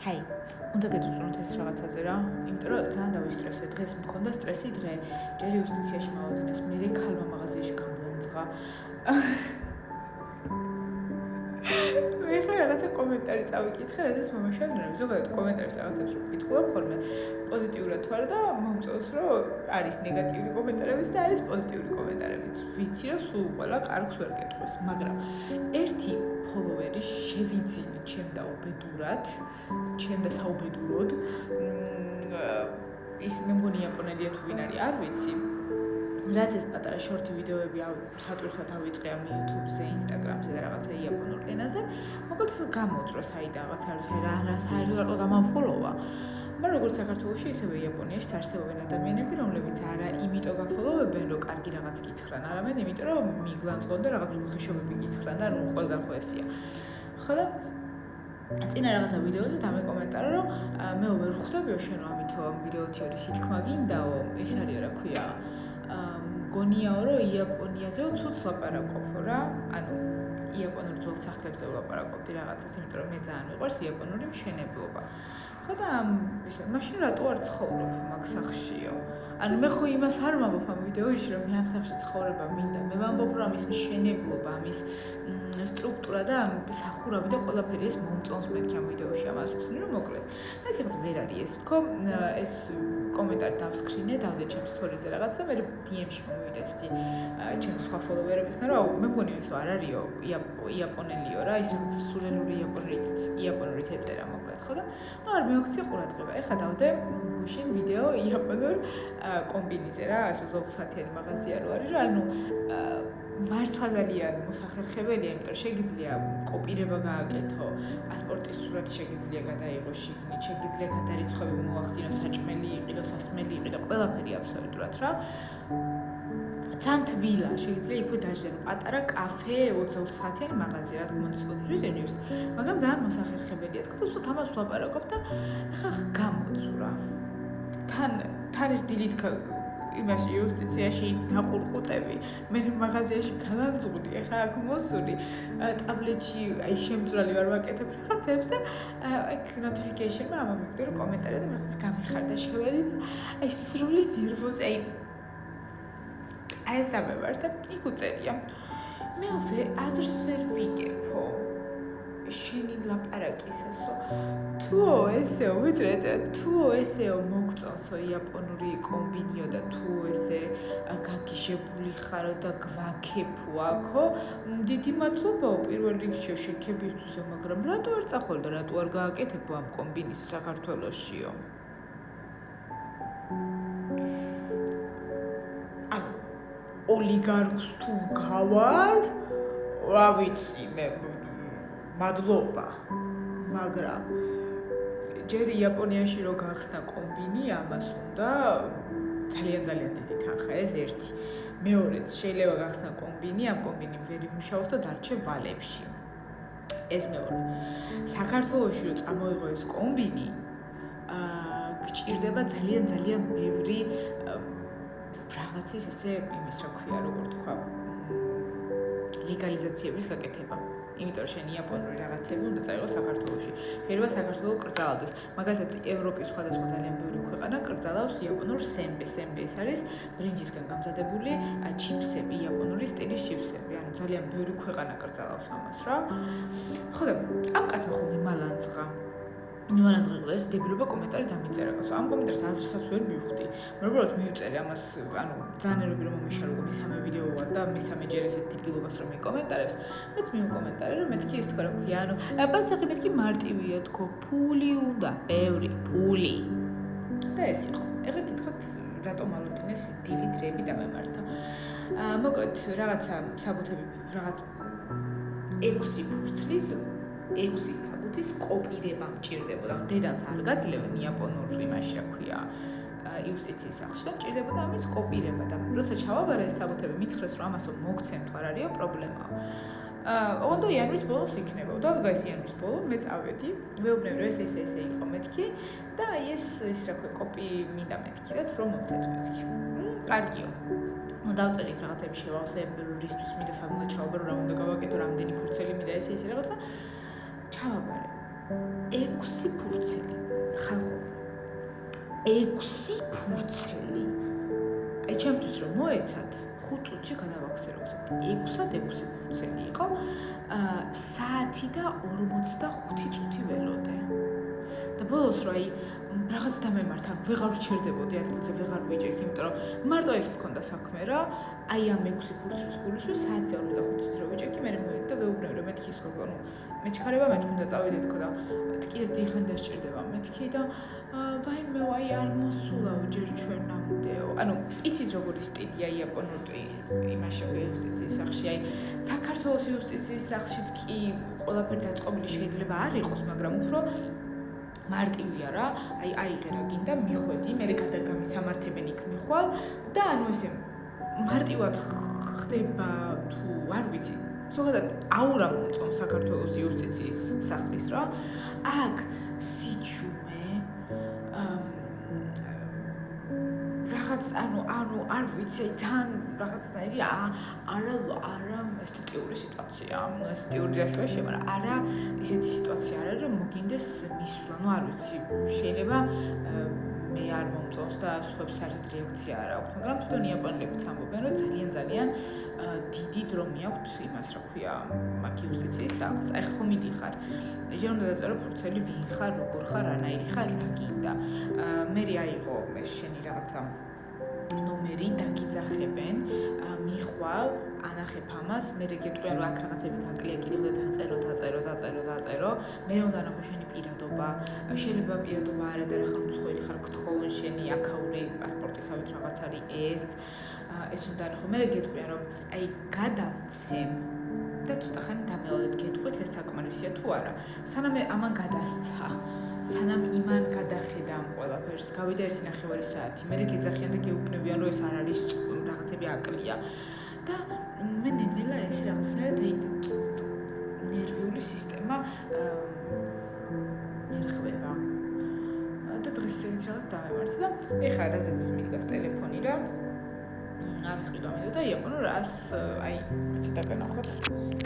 Hai, უნდა გეწუწუნოთ ეს რაღაცაზე რა, იმიტომ რომ ძალიან დავისტრესე. დღეს მქონდა სტრესი დღე. ჯერ იუსტიციაში მოვადინეს, მერე ქალმა მაღაზიაში გამბლანძღა. მე ხა რაღაცა კომენტარი წავიკითხე, რადგან მომაშალდნები ზოგადად კომენტარებს რაღაცებს ვკითხულობ ხოლმე პოზიტიურად თუ არა და მომწონს რომ არის ნეგატიური კომენტარებიც და არის პოზიტიური კომენტარებიც. ვიცი რომ სულ ყველა კარგს ვერ გეტყვის, მაგრამ ერთი ფოლოვერი შევიძინე ჩემდა უბედურად, ჩემდა საუბედუროდ. ის მე მგონი იაპონელია თუ ვინ არის, არ ვიცი. რაც ეს პატარა შორტი ვიდეოები სატვირთად ავიწყე ამ YouTube-ზე, Instagram-ზე და რაღაცა იაპონურ ენაზე, მოკლედ გამოწრო საიდან რაღაც არის რა საერთოდ გამაფოლოვა. მაგრამ როგორც საქართველოში, ისევე იაპონიაში არსებობენ ადამიანები, რომლებიც არა იმიტომ გაფოლოვებენ, რომ კარგი რაღაც გითხრან, არამედ იმიტომ რომ მიგლანძღონ და რაღაც უხეშობები გითხრან და ნუ ყველგან ხო ესია. ხო და წინა რაღაცა ვიდეოზე დამეკომენტარა, რომ მე ვერ ხვდებიო შენ ამითო ვიდეოთი არის სითქმა გინდაო, ის არის რა ქვია გონიაო რომ იაპონიაზე უცუც ლაპარაკობ რა, ანუ იაპონურ ძველ სახლებზე ვლაპარაკობდი რაღაცას, იმიტომ რომ მე ძალიან მიყვარს იაპონური მშენებლობა. ხო და ისე მაშინ რატო არ ცხოვრობ მაგ სახლშიო? ანუ მე ხო იმას არ ვამბობ ამ ვიდეოში, რომ მე ამ სახლში ცხოვრება მინდა. მე ვამბობ რომ ამის მშენებლობა, ამის სტრუქტურა და სახურავი და ყველაფერი ეს მომწონს მეთქი ამ ვიდეოში ამას ვხსნი რომ მოკლედ. მეთქი რაღაც ვერ არის ეს თქო, ეს კომენტარი დავსკრინე, დავდე ჩემს სტორიზე რაღაც და მე DM-ში მომივიდესდი ჩემს სხვა ფოლოვერებისგან, რომ მე მგონი ეს არ არისო იაპონელიო რა, ის რაღაც სულელური იაპონურით ეწერა მოკლედ, ხო და ნუ არ მეოქცია ყურადღება. ეხლა დავდე გუშინ ვიდეო იაპონურ კომბინიზე რა, ეს 20 საათიანი მაღაზია რო არის, რომ ანუ მართლა ძალიან მოსახერხებელია, იმიტომ რომ შეგიძლია კოპირება გააკეთო, პასპორტის სურათი შეგიძლია გადაიღო შიგნით, შეგიძლია გადარიცხვები მოახდინო, საჭმელი იყიდო, სასმელი იყიდო, ყველაფერი აბსოლუტურად რა. ძალიან თბილა, შეგიძლია იქვე დაჟდე, პატარა კაფე 24 საათიანი მაღაზია, რა თქმა უნდა, ცუდ ვიღებს, მაგრამ ძალიან მოსახერხებელია. თქო, უბრალოდ ამას ვლაპარაკობ და ეხლა გამოწურა. თან ის დილით იმაში იუსტიციაში ნაყურყუტები, მე მაღაზიაში გალანძღული, ეხლა აქ მოსული, ტაბლეტში აი შემძვრალი ვარ ვაკეთებ რაღაცებს და აქ notification-მა ამომიგდო რომ კომენტარი და მაგას გამიხარდა შევედი და აი სრული ნერვოზი, აი ეს დამევარ და იქ უწერია. მე აზრს ვერ ვიგებო. შენი ლაპარაკის ესო თუ ესეო ვიცრე თუ ესეო მოგწონსო იაპონური კომბინიო და თუ ესე გაგიჟებული ხარო და გვაქეფო აქო დიდი მადლობაო პირველ რიგში შექებისთვისო, მაგრამ რატო არ წახვალ და რატო არ გააკეთებო ამ კომბინის საქართველოშიო? ანუ ოლიგარქს თუ გავარ, რა ვიცი მე მადლობა, მაგრამ ჯერ იაპონიაში რო გახსნა კომბინი, ამას უნდა ძალიან დიდი თანხა, ეს ერთი. მეორეც შეიძლება გახსნა კომბინი, ამ კომბინიმ ვერ იმუშაოს და დარჩე ვალებში. ეს მეორე. საქართველოში რო წამოიღო ეს კომბინი, გჭირდება ძალიან ბევრი რაღაცის ესე იმის რა ქვია, როგორ თქვა, ლეგალიზაციების გაკეთება. იმიტომ რომ შენ იაპონური რაღაცები უნდა წაიღო საქართველოში. შეიძლება საქართველო კრძალავდეს. მაგალითად, ევროპის სხვადასხვა ძალიან ბევრი ქვეყანა კრძალავს იაპონურ სემბე. სემბე ეს არის ბრინჯისგან გამზადებული ჩიპსები, იაპონური სტილის ჩიპსები. ანუ ძალიან ბევრი ქვეყანა კრძალავს ამას რა. ხო და ამ კაცმა ხომ იმალანძღა. იმალანძღა ეს დებილობა კომენტარი დამიწერა. ამ კომენტარს აზრსაც ვერ მივხვდი. მე უბრალოდ მივწერე ამას, ანუ ძალიან ერები რომ მომეშალო მესამე ვიდეო ვარ და მესამე ჯერ ეს დებილობას რომ მიკომენტარებს. მეც მივკომენტარე რომ მეთქი ის თქვა რა ქვია, ანუ პასუხი მეთქი მარტივია თქო, ფული უნდა, ბევრი ფული. და ეს იყო. ეხლა გითხრათ რატომ ალოდინეს დილი დრები დამემართა. მოკლედ რაღაცა საბუთები რაღაც 6 ფურცლის 6 საბუთის კოპირება მჭირდებოდა. დედანს არ გაძლევენ იაპონურ იმაში რა ქვია, იუსტიციის სახლში და მჭირდებოდა ამის კოპირება და როცა ჩავაბარა ეს საბუთები მითხრეს რომ ამასო მოგცემთ არ არისო პრობლემაა. ოღონდ იანვრის ბოლოს იქნება. და დღეს იანვრის ბოლო მე წავედი, მეუბნები რომ ესე იყო მეთქი და აი ეს რა ქვია კოპი მინდა მეთქი და რომ მოცეთ მეთქი. კარგიო. დავწერე იქ რაღაცები შევავსებ, რისთვის მინდა სად უნდა ჩავაბარო, რა უნდა გავაკეთო, რამდენი ფურცელი მინდა ესე რაღაცა. ჩავაბარე. 6 ფურცელი. ხალხო 6 ფურცელი. აი ჩემთვის რომ მოეცათ 5 წუთში გადავაქსეროთ. 6 ფურცელი იყო. საათი და 45 წუთი ველოდე. და ბოლოს რა აი რაღაც დამემართა, ვეღარ ვჩერდებოდი ადგილზე, ვეღარ ვიჭექი, იმიტომ რომ მარტო ეს მქონდა საქმე რა. აი ამ 6 ფურცლის გულისხმის საათი და 45 წუთი რო ვიჭექი, მე მოვიდა და ვეუბნები რომ მეთქი ისო, ანუ მეჩქარება მეთქი უნდა წავიდე თქო და კიდე დიხან დასჭირდება მეთქი და ვაიმე აი არ მოსულაო ჯერ ჩვენამდეო. ანუ იცით როგორი სტილია იაპონურ იმაში იუსტიციის სახში, აი საქართველოს იუსტიციის სახშიც კი ყველაფერი დაწყობილი შეიძლება არ იყოს, მაგრამ უფრო მარტივია რა, აი აიღე რა გინდა, მიხვედი, მე გადაგამისამართებენ იქ მიხვალ და ანუ ესე მარტივად ხდება თუ არ ვიცი, ზოგადად აურა მომწონს საქართველოს იუსტიციის სახლის რა. აქ სიჩუმე რაღაც ანუ არ ვიცი, თან რაღაცნაირი არა ესთეტიური სიტუაცია, ესთეტიური რაშუაშია, მაგრამ არა ისეთი სიტუაცია არ არის, რომ მოგინდეს მისვლა, ну არ ვიცი, შეიძლება მე არ მომწონს და სხვებს საერთოდ რეაქცია არ აქვს, მაგრამ თვითონ იაპონელებიც ამბობენ, რომ ძალიან დიდი დრო მიაქვთ იმას, რა ქვია, მაგ იუსტიციის სახლს. აი ხომ მიდიხარ. ჯერ უნდა დაწერო ფურცელი ვინ ხარ, როგორ ხარ, რანაირი ხარ, რა გინდა. მე აიღო ეს შენი რაღაცა ნომერი დაგიძახებენ, მიხვალ, ანახებ ამას, მე გეტყვიან რომ აქ რაღაცები გაკლია, კიდე უნდა დაწერო, მე უნდა ნახო შენი პირადობა, შეიძლება პირადობა არა და რა ხარ უცხოელი ხარ, გთხოვენ შენი აქაური პასპორტისავით რაღაც არის ეს უნდა ნახო, მე გეტყვიან რომ აი გადავცემ და ცოტა ხანი დამეოლეთ გეტყვით ეს საკმარისია თუ არა. სანამ ამან გადასცა სანამ იმან გადახედა ამ ყველაფერს, გავიდა 1.5 საათი, მე გეძახიან და გეუბნებიან, რომ ეს არ არის რაღაცები აკლია. და მე ნელა ეს რაღაცნაირად ნერვიული სისტემა მერხება. და დღეს რაღაც დავემართა და ეხლა რაზეც მიდგას ტელეფონი რა. ამის ყიდვა მინდოდა იაპონურ რას აი ცოტა განახოთ.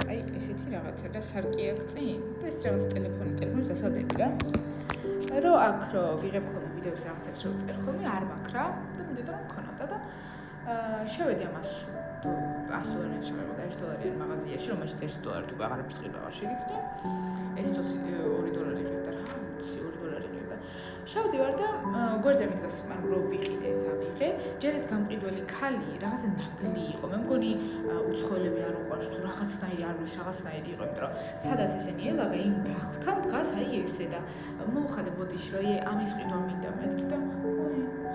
აი ესეთი რაღაცა და სარკი აქვს წინ და ეს რაღაც ტელეფონის დასადები რა. რომ აქ რო ვიღებ ხოლმე ვიდეოს რაღაცებს რო წერ ხოლმე არ მაქვს რა და მინდოდა რომ მქონოდა და შევედი ამას $100 შემოიღო და $1 მაღაზიაში რომელშიც $1 თუ აღარაფერს ყიდვა არ შეგიძლია ეს $2 ღირდა რა $2 ღირდა შევდივარ და გვერდზე მიდგას მან რო ვიყიდე ეს ავიღე ჯერ ეს გამყიდველი ქალი რაღაცა ნაგლი იყო მე მგონი უცხოელები არ უყვარს თუ რაღაცნაირი არ ვიცი რაღაცნაირი იყო იმიტომ რომ სადაც ესენი ელაგა იმ დახთან დგას აი ესე და მოუხადე ბოდიში რომ ამის ყიდვა მინდა მეთქი და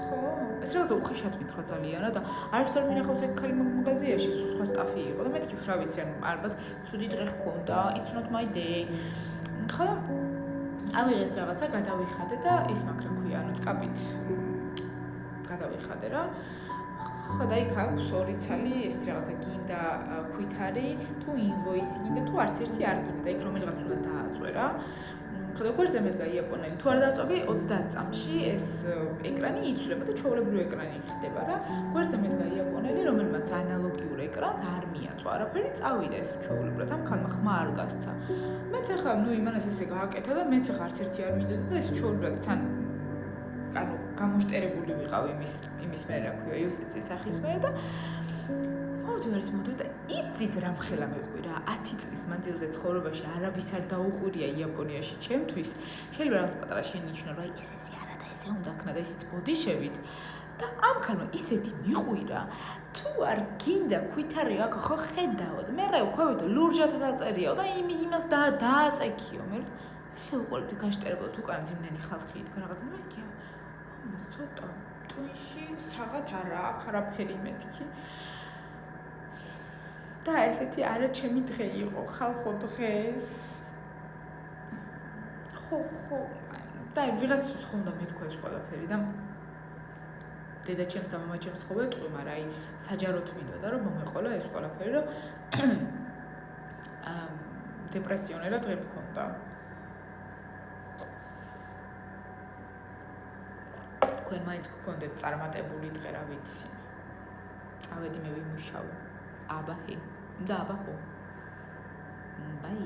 ხო ეს რაღაცა უხეშად მითხრა ძალიან და არც არ მინახავს ეგ ქალი მაღაზიაში სულ სხვა სტაფი იყო და მეთქი რა ვიცი ანუ ალბათ ცუდი დღე ჰქონდა it's not my day ხო ავიღეს რაღაცა გადავიხადე და ის მაგ რა ქვია ანუ წკაპით გადავიხადე რა ხო და იქ აქვს ორი ცალი ეს რაღაცა გინდა ქვითარი თუ ინვოისი გინდა თუ არც ერთი არ გინდა და იქ რომელიღაც უნდა დააწვე რა ხო და გვერდზე მედგა იაპონელი თუ არ დააწვევი 30 წამში ეს ეკრანი იცვლება და ჩვეულებრივი ეკრანი ხდება რა გვერდზე მედგა იაპონელი რომელმაც ანალოგიურ ეკრანს არ მიაწვა არაფერი წავიდა ეს ჩვეულებრივად ამ ხალმა ხმა არ გასცა მეც ახლა ნუ იმანას ესე გააკეთა და მეც ახლა არც ერთი არ მინდოდა და ეს ჩვეულებრივად თან ანუ გამოშტერებული ვიყავ იმის მე რა ქვია იუსტიციის სახლის მე და მოდივარ და იცით რა მხელა მეყვი რა 10 წლის მანძილზე ცხოვრებაში არავის არ დაუყურია იაპონიაში ჩემთვის შეიძლება რაღაც პატარა შენიშნო რა ესე არა და ესე უნდა ქნა და ისიც ბოდიშებით და ამ ხალმა ისეთი მიყვირა თუ არ გინდა ქვითარი აქ ხო ხედავთ მე რა ვქოვით ლურჯად დაწერიაო და იმას დააწექიო მე ესე უყურებდი გაშტერებოდ უკან ძიმნენი ხალხი იდგა რაღაცა მეთქია ამას ცოტა ტვინში საღათ არა აქ არაფერი მეთქი და ესეთი არა ჩემი დღე იყო ხალხო დღეს ხო და ვიღაც ხონდა მეთქვა ეს ყველაფერი და დედა ჩემს და მამა ჩემს ხო ვეტყვი მაგრამ აი საჯაროდ მინდოდა რომ მომეყოლა ეს ყველაფერი რომ დეპრესიონერა დღე მქონდა თქვენ მაინც გქონდეთ წარმატებული დღე რა ვიცი წავედი მე ვიმუშავე აბა ჰე და აბა ხო ბაი